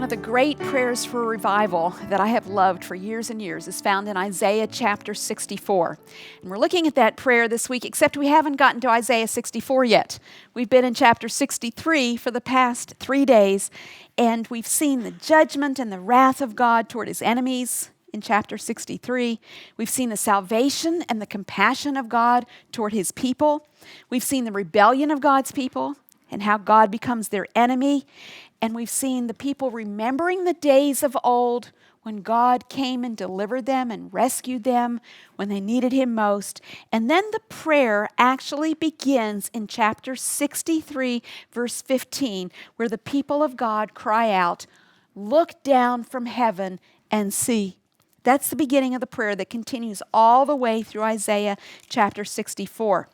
One of the great prayers for revival that I have loved for years and years is found in Isaiah chapter 64. And we're looking at that prayer this week, except we haven't gotten to Isaiah 64 yet. We've been in chapter 63 for the past 3 days, and we've seen the judgment and the wrath of God toward his enemies in chapter 63. We've seen the salvation and the compassion of God toward his people. We've seen the rebellion of God's people and how God becomes their enemy. And we've seen the people remembering the days of old when God came and delivered them and rescued them when they needed him most. And then the prayer actually begins in chapter 63, verse 15, where the people of God cry out, "Look down from heaven and see." That's the beginning of the prayer that continues all the way through Isaiah chapter 64.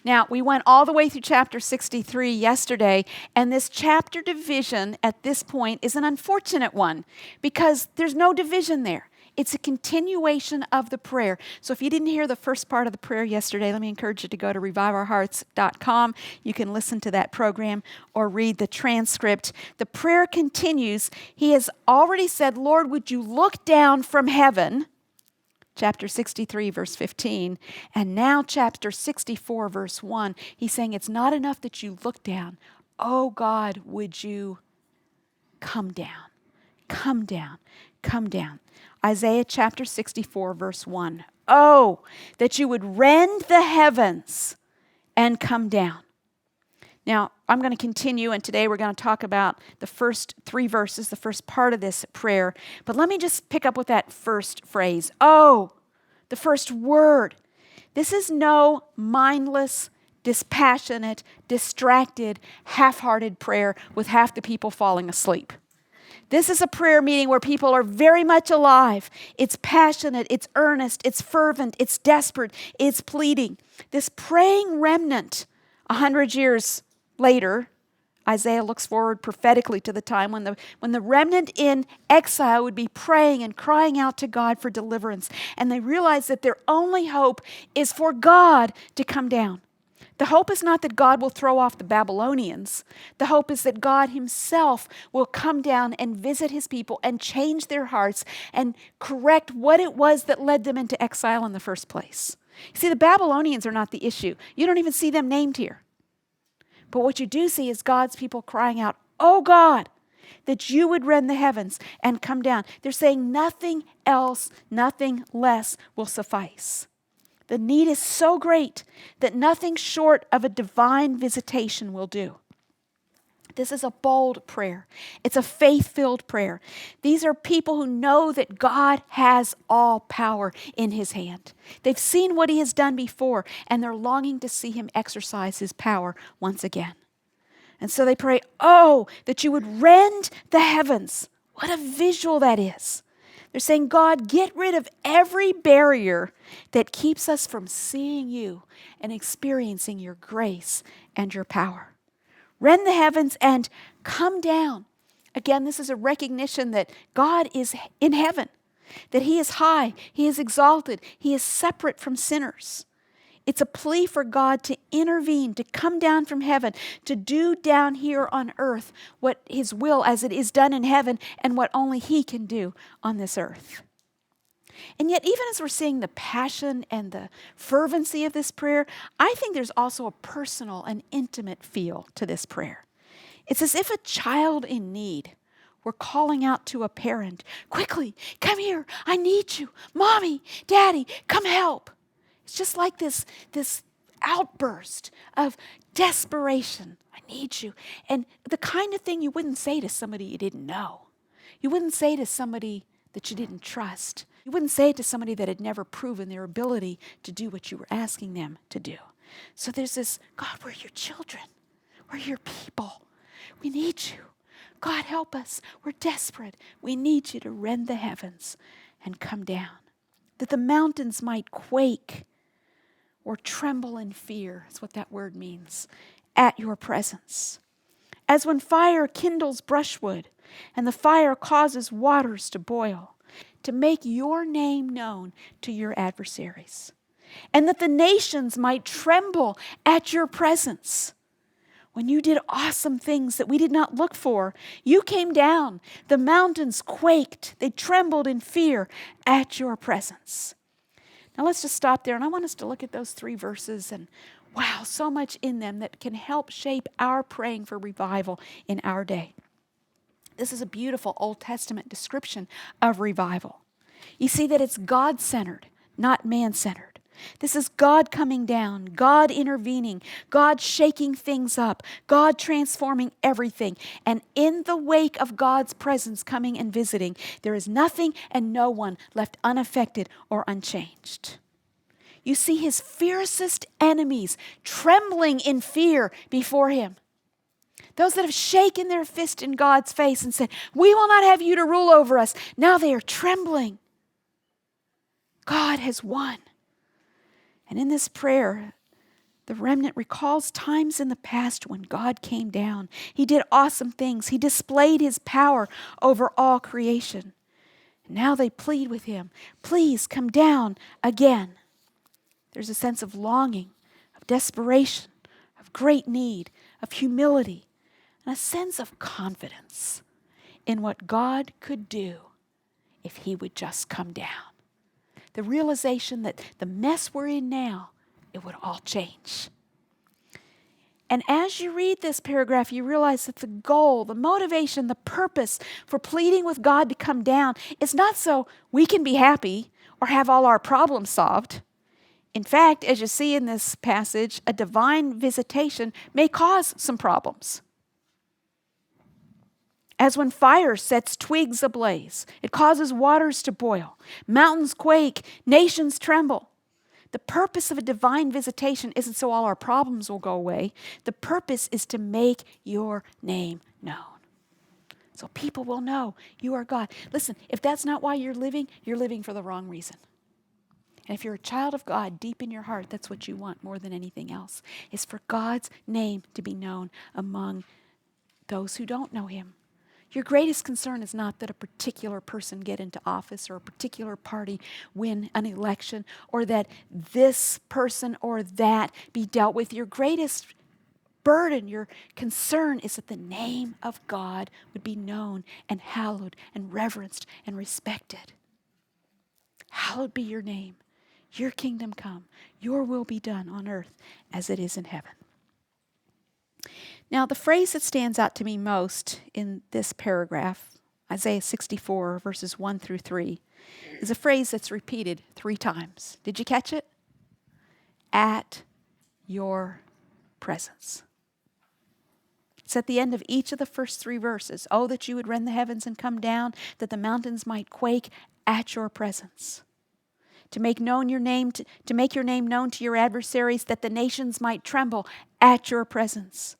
Now, we went all the way through chapter 63 yesterday, and this chapter division at this point is an unfortunate one because there's no division there. It's a continuation of the prayer. So if you didn't hear the first part of the prayer yesterday, let me encourage you to go to reviveourhearts.com. You can listen to that program or read the transcript. The prayer continues. He has already said, "Lord, would you look down from heaven?" Chapter 63, verse 15, and now chapter 64, verse 1, he's saying it's not enough that you look down. Oh God, would you come down, come down, come down. Isaiah chapter 64, verse 1. Oh, that you would rend the heavens and come down. Now, I'm going to continue, and today we're going to talk about the first 3 verses, the first part of this prayer. But let me just pick up with that first phrase. Oh, the first word. This is no mindless, dispassionate, distracted, half-hearted prayer with half the people falling asleep. This is a prayer meeting where people are very much alive. It's passionate, it's earnest, it's fervent, it's desperate, it's pleading. This praying remnant, 100 years later, Isaiah looks forward prophetically to the time when the remnant in exile would be praying and crying out to God for deliverance. And they realize that their only hope is for God to come down. The hope is not that God will throw off the Babylonians. The hope is that God himself will come down and visit his people and change their hearts and correct what it was that led them into exile in the first place. You see, the Babylonians are not the issue. You don't even see them named here. But what you do see is God's people crying out, "Oh God, that you would rend the heavens and come down." They're saying nothing else, nothing less will suffice. The need is so great that nothing short of a divine visitation will do. This is a bold prayer. It's a faith-filled prayer. These are people who know that God has all power in his hand. They've seen what he has done before, and they're longing to see him exercise his power once again. And so they pray, "Oh, that you would rend the heavens." What a visual that is. They're saying, "God, get rid of every barrier that keeps us from seeing you and experiencing your grace and your power. Rend the heavens and come down." Again, this is a recognition that God is in heaven, that he is high, he is exalted, he is separate from sinners. It's a plea for God to intervene, to come down from heaven, to do down here on earth what his will as it is done in heaven and what only he can do on this earth. And yet, even as we're seeing the passion and the fervency of this prayer, I think there's also a personal and intimate feel to this prayer. It's as if a child in need were calling out to a parent, "Quickly, come here, I need you. Mommy, Daddy, come help." It's just like this outburst of desperation. "I need you." And the kind of thing you wouldn't say to somebody you didn't know. You wouldn't say to somebody that you didn't trust. You wouldn't say it to somebody that had never proven their ability to do what you were asking them to do. So there's this, "God, we're your children. We're your people. We need you. God, help us. We're desperate. We need you to rend the heavens and come down, that the mountains might quake or tremble in fear," is what that word means, "at your presence. As when fire kindles brushwood and the fire causes waters to boil, to make your name known to your adversaries, and that the nations might tremble at your presence." when you did awesome things that we did not look for. You came down. The mountains quaked. They trembled in fear at your presence. Now let's just stop there, and I want us to look at those 3 verses, and wow, so much in them that can help shape our praying for revival in our day. This is a beautiful Old Testament description of revival. You see that it's God-centered, not man-centered. This is God coming down, God intervening, God shaking things up, God transforming everything. And in the wake of God's presence coming and visiting, there is nothing and no one left unaffected or unchanged. You see his fiercest enemies trembling in fear before him. Those that have shaken their fist in God's face and said, "We will not have you to rule over us." Now they are trembling. God has won. And in this prayer, the remnant recalls times in the past when God came down. He did awesome things. He displayed his power over all creation. And now they plead with him, "Please come down again." There's a sense of longing, of desperation, of great need, of humility, and a sense of confidence in what God could do if he would just come down. The realization that the mess we're in now, it would all change. And as you read this paragraph, you realize that the goal, the motivation, the purpose for pleading with God to come down is not so we can be happy or have all our problems solved. In fact, as you see in this passage, a divine visitation may cause some problems. As when fire sets twigs ablaze, it causes waters to boil, mountains quake, nations tremble. The purpose of a divine visitation isn't so all our problems will go away. The purpose is to make your name known. So people will know you are God. Listen, if that's not why you're living for the wrong reason. And if you're a child of God, deep in your heart, that's what you want more than anything else, is for God's name to be known among those who don't know him. Your greatest concern is not that a particular person get into office or a particular party win an election or that this person or that be dealt with. Your greatest burden, your concern is that the name of God would be known and hallowed and reverenced and respected. Hallowed be your name. Your kingdom come. Your will be done on earth as it is in heaven. Now, the phrase that stands out to me most in this paragraph, Isaiah 64, verses 1 through 3, is a phrase that's repeated 3 times. Did you catch it? At your presence. It's at the end of each of the first 3 verses. Oh, that you would rend the heavens and come down, that the mountains might quake at your presence. To make your name known to your adversaries, that the nations might tremble at your presence.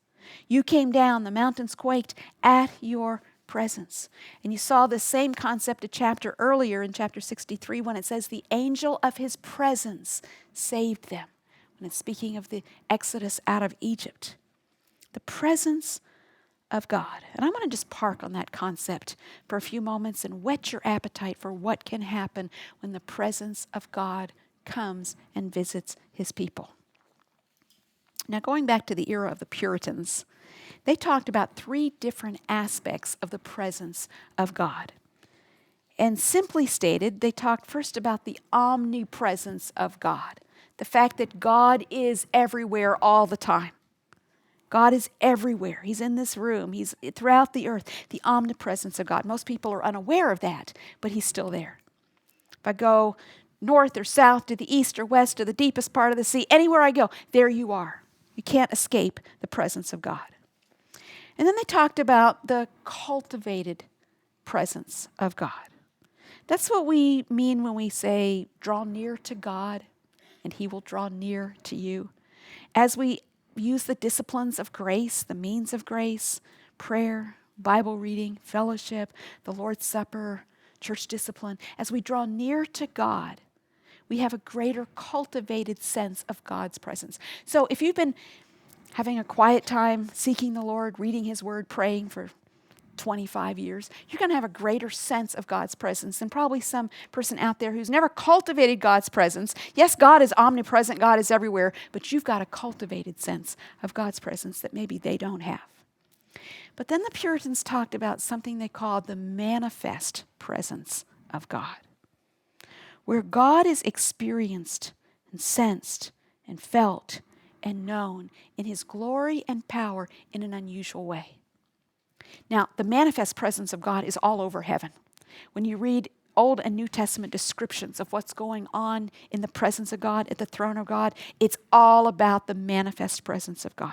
You came down, the mountains quaked at your presence. And you saw the same concept a chapter earlier in chapter 63 when it says the angel of his presence saved them. When it's speaking of the exodus out of Egypt. The presence of God. And I want to just park on that concept for a few moments and whet your appetite for what can happen when the presence of God comes and visits his people. Now, going back to the era of the Puritans, they talked about 3 different aspects of the presence of God. And simply stated, they talked first about the omnipresence of God, the fact that God is everywhere all the time. God is everywhere. He's in this room. He's throughout the earth. The omnipresence of God. Most people are unaware of that, but he's still there. If I go north or south to the east or west to the deepest part of the sea, anywhere I go, there you are. You can't escape the presence of God. And then they talked about the cultivated presence of God. That's what we mean when we say, draw near to God, and he will draw near to you. As we use the disciplines of grace, the means of grace, prayer, Bible reading, fellowship, the Lord's Supper, church discipline, as we draw near to God, we have a greater cultivated sense of God's presence. So if you've been having a quiet time, seeking the Lord, reading his word, praying for 25 years, you're going to have a greater sense of God's presence than probably some person out there who's never cultivated God's presence. Yes, God is omnipresent, God is everywhere, but you've got a cultivated sense of God's presence that maybe they don't have. But then the Puritans talked about something they called the manifest presence of God, where God is experienced and sensed and felt and known in his glory and power in an unusual way. Now, the manifest presence of God is all over heaven. When you read Old and New Testament descriptions of what's going on in the presence of God, at the throne of God, it's all about the manifest presence of God.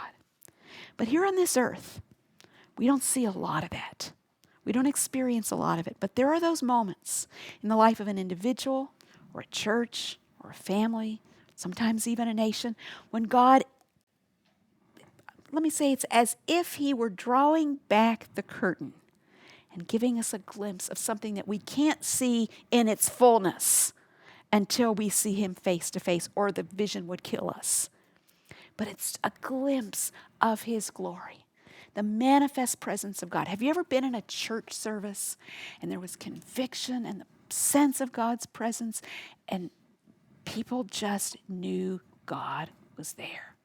But here on this earth, we don't see a lot of that. We don't experience a lot of it. But there are those moments in the life of an individual or a church or a family, sometimes even a nation, when God, let me say, it's as if he were drawing back the curtain and giving us a glimpse of something that we can't see in its fullness until we see him face to face, or the vision would kill us. But it's a glimpse of his glory, the manifest presence of God. Have you ever been in a church service and there was conviction and the sense of God's presence and people just knew God was there?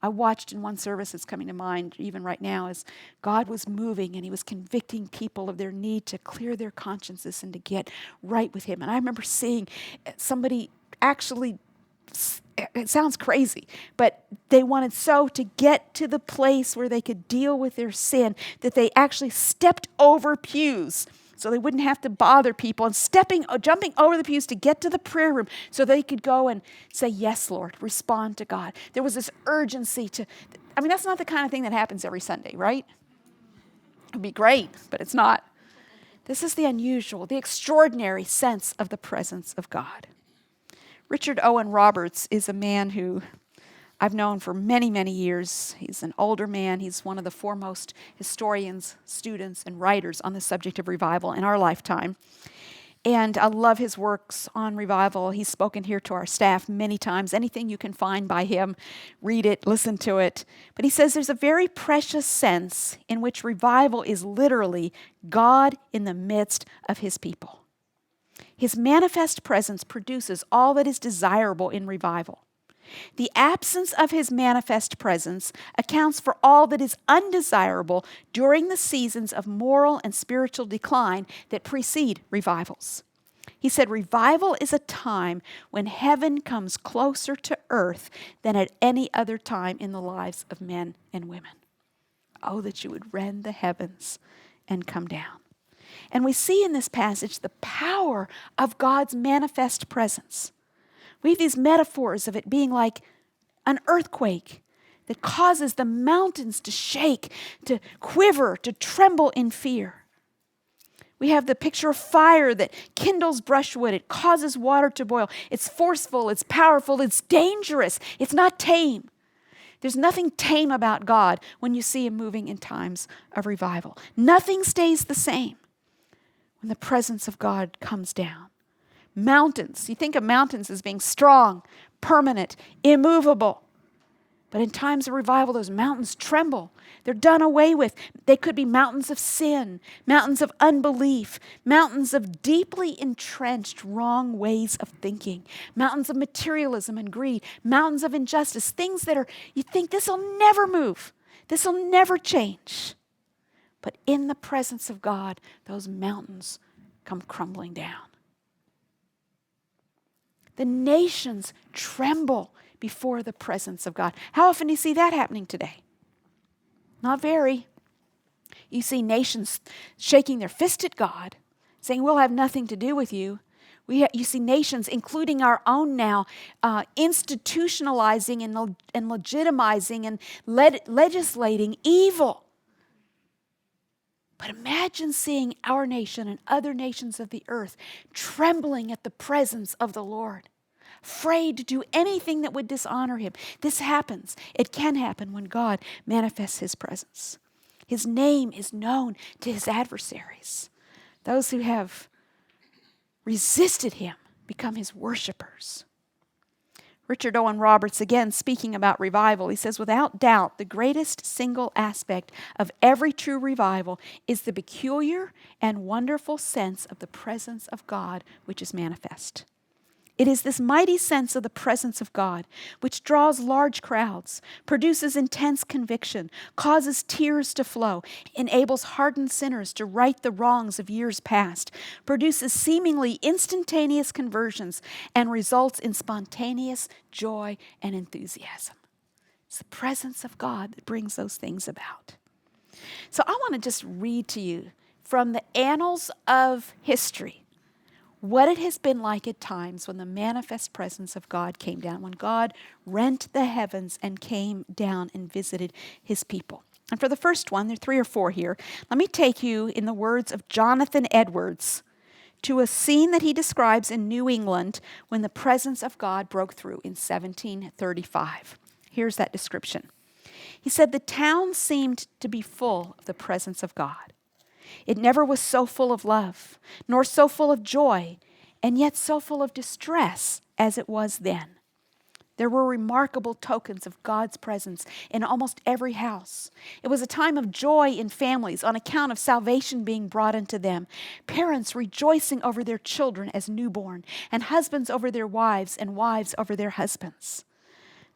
I watched in one service that's coming to mind even right now as God was moving and he was convicting people of their need to clear their consciences and to get right with him. And I remember seeing somebody actually, it sounds crazy, but they wanted so to get to the place where they could deal with their sin that they actually stepped over pews so they wouldn't have to bother people, and jumping over the pews to get to the prayer room so they could go and say, yes, Lord, respond to God. There was this urgency that's not the kind of thing that happens every Sunday, right? It'd be great, but it's not. This is the unusual, the extraordinary sense of the presence of God. Richard Owen Roberts is a man who I've known for many, many years. He's an older man. He's one of the foremost historians, students, and writers on the subject of revival in our lifetime. And I love his works on revival. He's spoken here to our staff many times. Anything you can find by him, read it, listen to it. But he says there's a very precious sense in which revival is literally God in the midst of his people. His manifest presence produces all that is desirable in revival. The absence of his manifest presence accounts for all that is undesirable during the seasons of moral and spiritual decline that precede revivals. He said, revival is a time when heaven comes closer to earth than at any other time in the lives of men and women. Oh, that you would rend the heavens and come down. And we see in this passage the power of God's manifest presence. We have these metaphors of it being like an earthquake that causes the mountains to shake, to quiver, to tremble in fear. We have the picture of fire that kindles brushwood. It causes water to boil. It's forceful, it's powerful, it's dangerous. It's not tame. There's nothing tame about God when you see him moving in times of revival. Nothing stays the same when the presence of God comes down. Mountains, you think of mountains as being strong, permanent, immovable. But in times of revival, those mountains tremble. They're done away with. They could be mountains of sin, mountains of unbelief, mountains of deeply entrenched wrong ways of thinking, mountains of materialism and greed, mountains of injustice, things that you think this will never move, this will never change. But in the presence of God, those mountains come crumbling down. The nations tremble before the presence of God. How often do you see that happening today? Not very. You see nations shaking their fist at God, saying, we'll have nothing to do with you. You see nations, including our own now, institutionalizing and legitimizing and legislating evil. But imagine seeing our nation and other nations of the earth trembling at the presence of the Lord, afraid to do anything that would dishonor him. This happens. It can happen when God manifests his presence. His name is known to his adversaries. Those who have resisted him become his worshipers. Richard Owen Roberts, again speaking about revival, he says, without doubt, the greatest single aspect of every true revival is the peculiar and wonderful sense of the presence of God which is manifest. It is this mighty sense of the presence of God which draws large crowds, produces intense conviction, causes tears to flow, enables hardened sinners to right the wrongs of years past, produces seemingly instantaneous conversions, and results in spontaneous joy and enthusiasm. It's the presence of God that brings those things about. So I want to just read to you from the annals of history what it has been like at times when the manifest presence of God came down, when God rent the heavens and came down and visited his people. And for the first one, there are 3 or 4 here. Let me take you, in the words of Jonathan Edwards, to a scene that he describes in New England when the presence of God broke through in 1735. Here's that description. He said, the town seemed to be full of the presence of God. It never was so full of love, nor so full of joy, and yet so full of distress as it was then. There were remarkable tokens of God's presence in almost every house. It was a time of joy in families on account of salvation being brought into them, parents rejoicing over their children as newborn, and husbands over their wives, and wives over their husbands.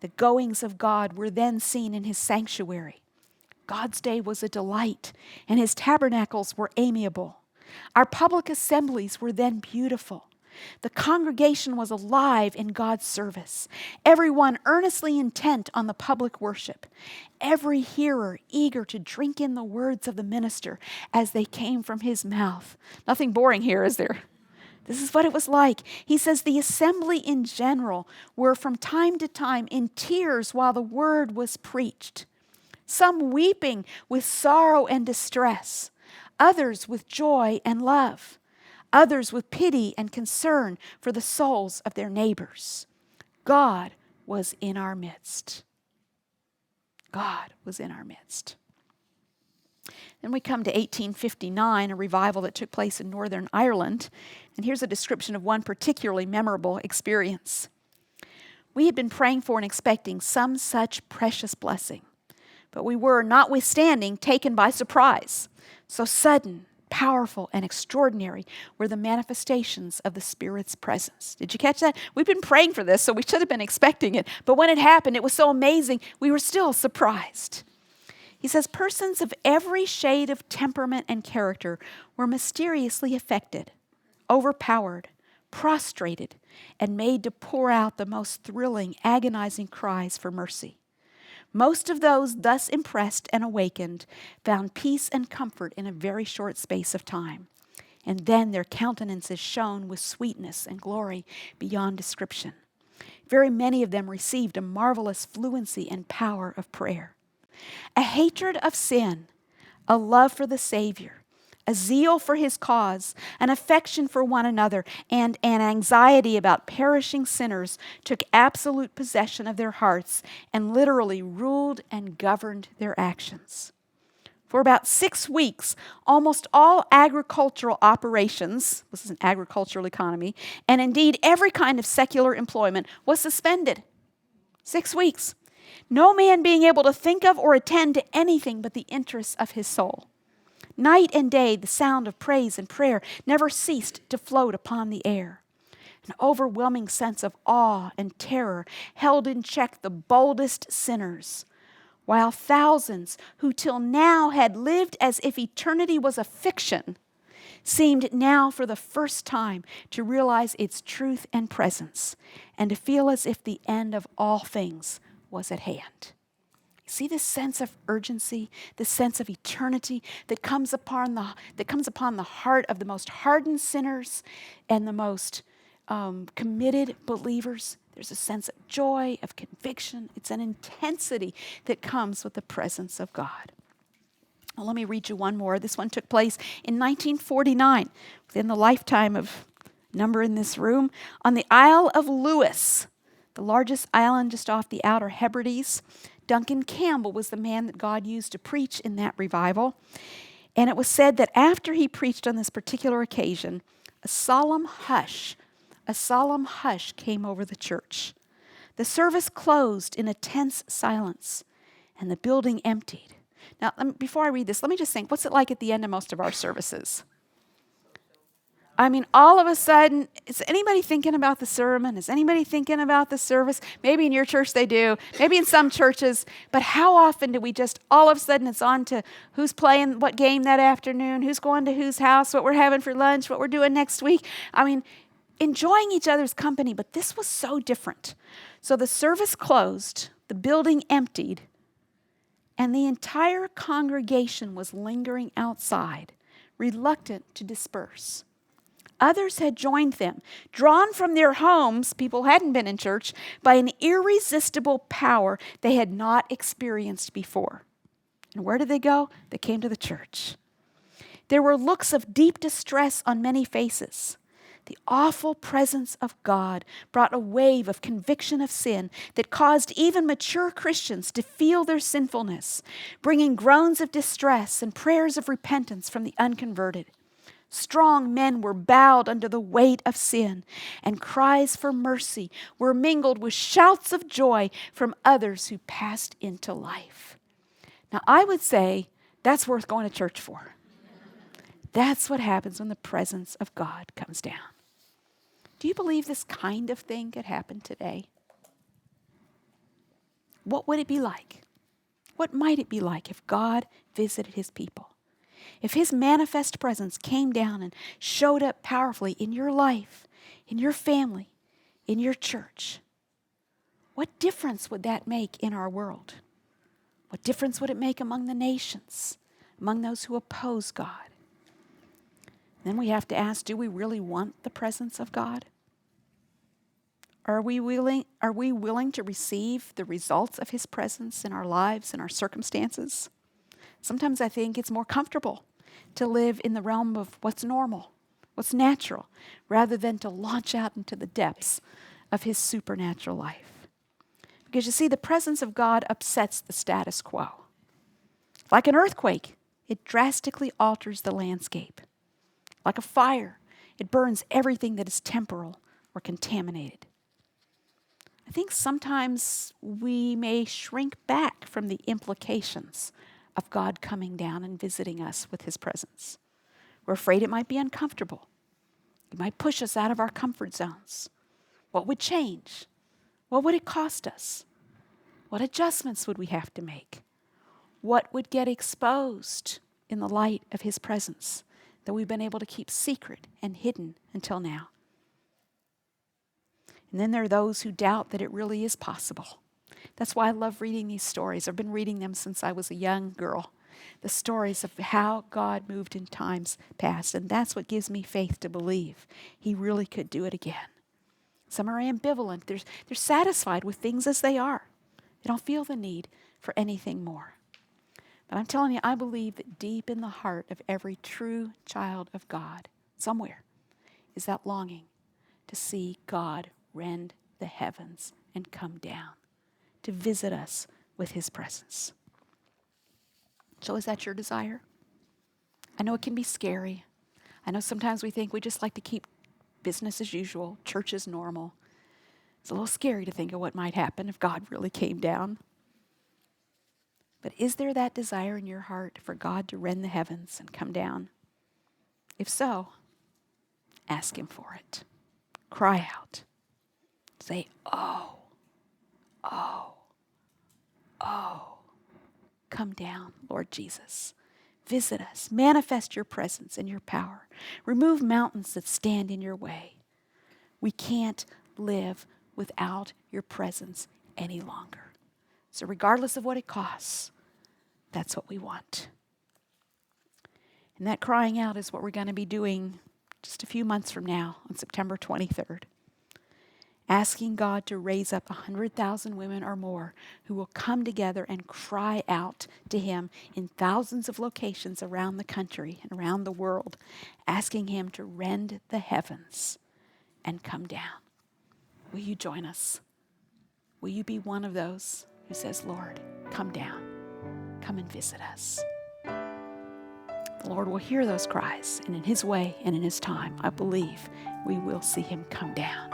The goings of God were then seen in his sanctuary. God's day was a delight, and his tabernacles were amiable. Our public assemblies were then beautiful. The congregation was alive in God's service, everyone earnestly intent on the public worship, every hearer eager to drink in the words of the minister as they came from his mouth. Nothing boring here, is there? This is what it was like. He says the assembly in general were from time to time in tears while the word was preached. Some weeping with sorrow and distress, others with joy and love, others with pity and concern for the souls of their neighbors. God was in our midst. God was in our midst. Then we come to 1859, a revival that took place in Northern Ireland. And here's a description of one particularly memorable experience. We had been praying for and expecting some such precious blessing, but we were, notwithstanding, taken by surprise. So sudden, powerful, and extraordinary were the manifestations of the Spirit's presence. Did you catch that? We've been praying for this, so we should have been expecting it. But when it happened, it was so amazing, we were still surprised. He says, persons of every shade of temperament and character were mysteriously affected, overpowered, prostrated, and made to pour out the most thrilling, agonizing cries for mercy. Most of those thus impressed and awakened found peace and comfort in a very short space of time. And then their countenances shone with sweetness and glory beyond description. Very many of them received a marvelous fluency and power of prayer. A hatred of sin, a love for the Savior, a zeal for his cause, an affection for one another, and an anxiety about perishing sinners took absolute possession of their hearts and literally ruled and governed their actions. For about 6 weeks, almost all agricultural operations, this is an agricultural economy, and indeed every kind of secular employment was suspended. 6 weeks. No man being able to think of or attend to anything but the interests of his soul. Night and day, the sound of praise and prayer never ceased to float upon the air. An overwhelming sense of awe and terror held in check the boldest sinners, while thousands who till now had lived as if eternity was a fiction seemed now for the first time to realize its truth and presence and to feel as if the end of all things was at hand. See this sense of urgency, this sense of eternity that comes upon the heart of the most hardened sinners and the most committed believers. There's a sense of joy, of conviction. It's an intensity that comes with the presence of God. Well, let me read you one more. This one took place in 1949, within the lifetime of a number in this room, on the Isle of Lewis, the largest island just off the Outer Hebrides. Duncan Campbell was the man that God used to preach in that revival. And it was said that after he preached on this particular occasion, a solemn hush came over the church. The service closed in a tense silence, and the building emptied. Now, before I read this, let me just think, what's it like at the end of most of our services? I mean, all of a sudden, is anybody thinking about the sermon? Is anybody thinking about the service? Maybe in your church they do. Maybe in some churches. But how often do we just, all of a sudden, it's on to who's playing what game that afternoon, who's going to whose house, what we're having for lunch, what we're doing next week. I mean, enjoying each other's company, but this was so different. So the service closed, the building emptied, and the entire congregation was lingering outside, reluctant to disperse. Others had joined them, drawn from their homes, people hadn't been in church, by an irresistible power they had not experienced before. And where did they go? They came to the church. There were looks of deep distress on many faces. The awful presence of God brought a wave of conviction of sin that caused even mature Christians to feel their sinfulness, bringing groans of distress and prayers of repentance from the unconverted. Strong men were bowed under the weight of sin, and cries for mercy were mingled with shouts of joy from others who passed into life. Now, I would say that's worth going to church for. That's what happens when the presence of God comes down. Do you believe this kind of thing could happen today? What would it be like? What might it be like if God visited his people? If his manifest presence came down and showed up powerfully in your life, in your family, in your church, what difference would that make in our world? What difference would it make among the nations, among those who oppose God? Then we have to ask, do we really want the presence of God? Are we willing to receive the results of his presence in our lives and our circumstances? Sometimes I think it's more comfortable to live in the realm of what's normal, what's natural, rather than to launch out into the depths of his supernatural life. Because you see, the presence of God upsets the status quo. Like an earthquake, it drastically alters the landscape. Like a fire, it burns everything that is temporal or contaminated. I think sometimes we may shrink back from the implications of God coming down and visiting us with his presence. We're afraid it might be uncomfortable. It might push us out of our comfort zones. What would change? What would it cost us? What adjustments would we have to make? What would get exposed in the light of his presence that we've been able to keep secret and hidden until now? And then there are those who doubt that it really is possible. That's why I love reading these stories. I've been reading them since I was a young girl. The stories of how God moved in times past. And that's what gives me faith to believe he really could do it again. Some are ambivalent. They're satisfied with things as they are. They don't feel the need for anything more. But I'm telling you, I believe that deep in the heart of every true child of God, somewhere, is that longing to see God rend the heavens and come down, to visit us with his presence. So is that your desire? I know it can be scary. I know sometimes we think we just like to keep business as usual, church as normal. It's a little scary to think of what might happen if God really came down. But is there that desire in your heart for God to rend the heavens and come down? If so, ask him for it. Cry out. Say, oh, oh, oh. Come down, Lord Jesus. Visit us. Manifest your presence and your power. Remove mountains that stand in your way. We can't live without your presence any longer. So regardless of what it costs, that's what we want. And that crying out is what we're going to be doing just a few months from now on September 23rd. Asking God to raise up 100,000 women or more who will come together and cry out to him in thousands of locations around the country and around the world, asking him to rend the heavens and come down. Will you join us? Will you be one of those who says, Lord, come down, come and visit us? The Lord will hear those cries, and in his way and in his time, I believe we will see him come down.